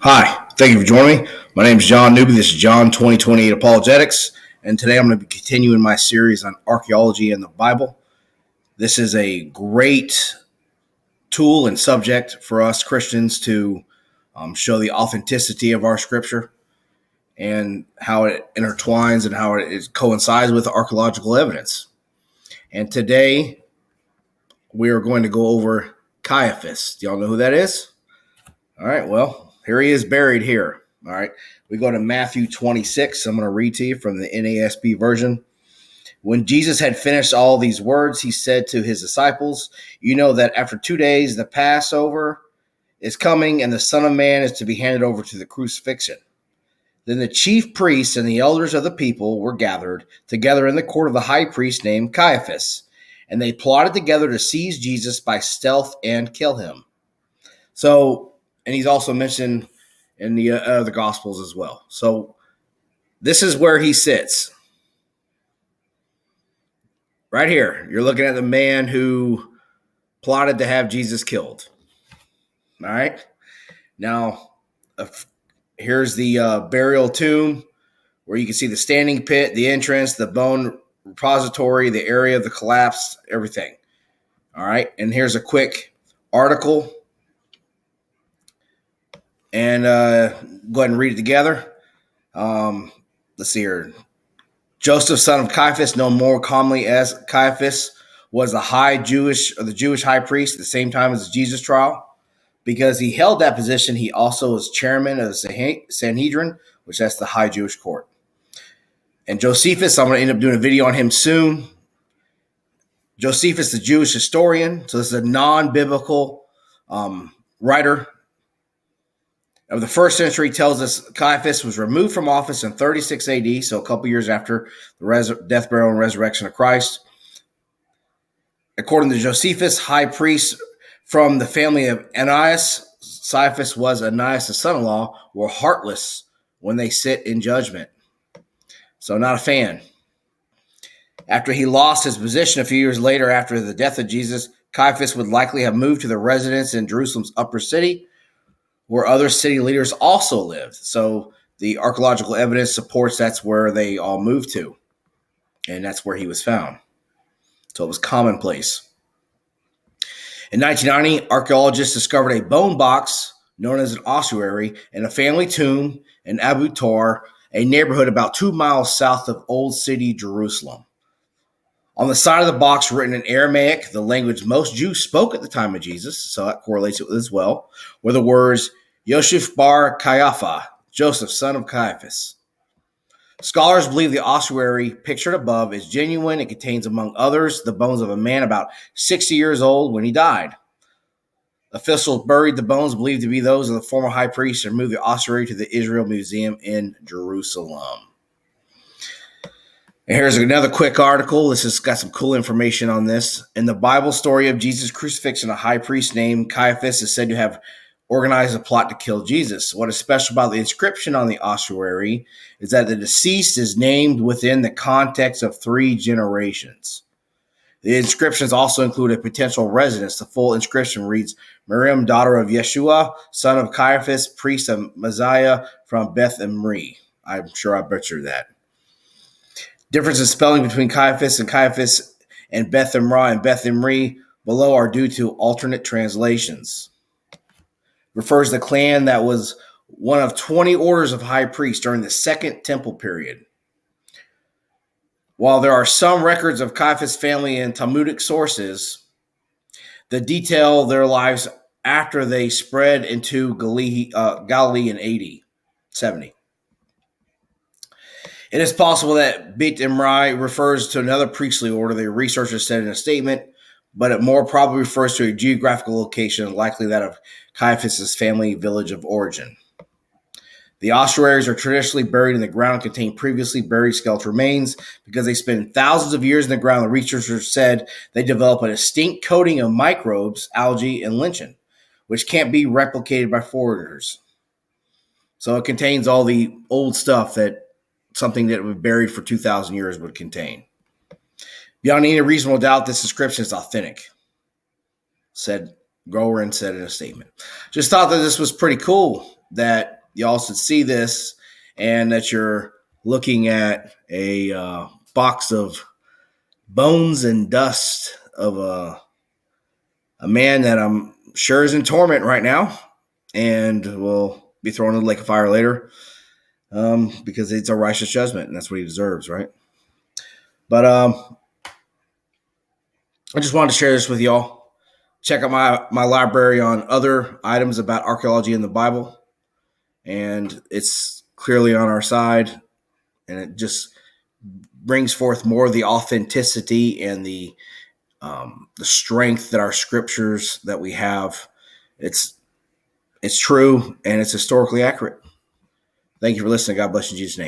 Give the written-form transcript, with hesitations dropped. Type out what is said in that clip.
Hi, thank you for joining me. My name is John Newby. This is John 2028 Apologetics, and today I'm going to be continuing my series on archaeology and the Bible. This is a great tool and subject for us Christians to show the authenticity of our scripture and how it intertwines and how it coincides with archaeological evidence. And today we are going to go over Caiaphas. Do y'all know who that is? All right, well, here he is buried here. All right, we go to Matthew 26. I'm going to read to you from the NASB version. When Jesus had finished all these words, he said to his disciples, "You know that after 2 days the Passover is coming, and the Son of Man is to be handed over to the crucifixion." Then the chief priests and the elders of the people were gathered together in the court of the high priest named Caiaphas, and they plotted together to seize Jesus by stealth and kill him. And he's also mentioned in the Gospels as well. So this is where he sits. Right here, you're looking at the man who plotted to have Jesus killed. All right. Now, here's the burial tomb where you can see the standing pit, the entrance, the bone repository, the area of the collapse, everything. All right. And here's a quick article. And go ahead and read it together. Let's see here. Joseph, son of Caiaphas, known more commonly as Caiaphas, was the Jewish high priest at the same time as the Jesus trial. Because he held that position, he also was chairman of the Sanhedrin, which that's the high Jewish court. And Josephus, I'm going to end up doing a video on him soon. Josephus, the Jewish historian, so this is a non-biblical writer of the first century, tells us Caiaphas was removed from office in 36 AD, so a couple years after the death, burial, and resurrection of Christ. According to Josephus, high priest from the family of Ananias, Caiaphas was Ananias' son-in-law, were heartless when they sit in judgment. So not a fan. After he lost his position a few years later after the death of Jesus, Caiaphas would likely have moved to the residence in Jerusalem's upper city, where other city leaders also lived. So the archaeological evidence supports that's where they all moved to. And that's where he was found. So it was commonplace. In 1990, archaeologists discovered a bone box known as an ossuary in a family tomb in Abu Tar, a neighborhood about 2 miles south of Old City, Jerusalem. On the side of the box, written in Aramaic, the language most Jews spoke at the time of Jesus, so that correlates it as well, were the words Yosef bar Caiaphas, Joseph, son of Caiaphas. Scholars believe the ossuary pictured above is genuine. It contains, among others, the bones of a man about 60 years old when he died. Officials buried the bones believed to be those of the former high priest and moved the ossuary to the Israel Museum in Jerusalem. And here's another quick article. This has got some cool information on this. In the Bible story of Jesus' crucifixion, a high priest named Caiaphas is said to have organized a plot to kill Jesus. What is special about the inscription on the ossuary is that the deceased is named within the context of 3 generations. The inscriptions also include a potential residence. The full inscription reads, Miriam, daughter of Yeshua, son of Caiaphas, priest of Messiah from Beth Emri. I'm sure I butchered that. Difference in spelling between Caiaphas and Beth Emra and Beth Emri below are due to alternate translations. Refers to the clan that was one of 20 orders of high priests during the Second Temple period. While there are some records of Caiaphas' family in Talmudic sources that detail their lives after they spread into Galilee in AD 70. It is possible that Beit Emri refers to another priestly order, the researchers said in a statement, but it more probably refers to a geographical location, likely that of Caiaphas' family village of origin. The ossuaries are traditionally buried in the ground and contain previously buried skeletal remains. Because they spend thousands of years in the ground, the researchers said they develop a distinct coating of microbes, algae, and lichen, which can't be replicated by foragers. So it contains all the old stuff that something that was buried for 2,000 years would contain. Beyond any reasonable doubt, this description is authentic, said Grower said in a statement. Just thought that this was pretty cool that y'all should see this and that you're looking at a box of bones and dust of a man that I'm sure is in torment right now and will be thrown in the lake of fire later because it's a righteous judgment and that's what he deserves, right? But I just wanted to share this with y'all. Check out my library on other items about archaeology in the Bible, and it's clearly on our side, and it just brings forth more of the authenticity and the strength that our scriptures that we have. It's true and it's historically accurate. Thank you for listening. God bless you in Jesus' name.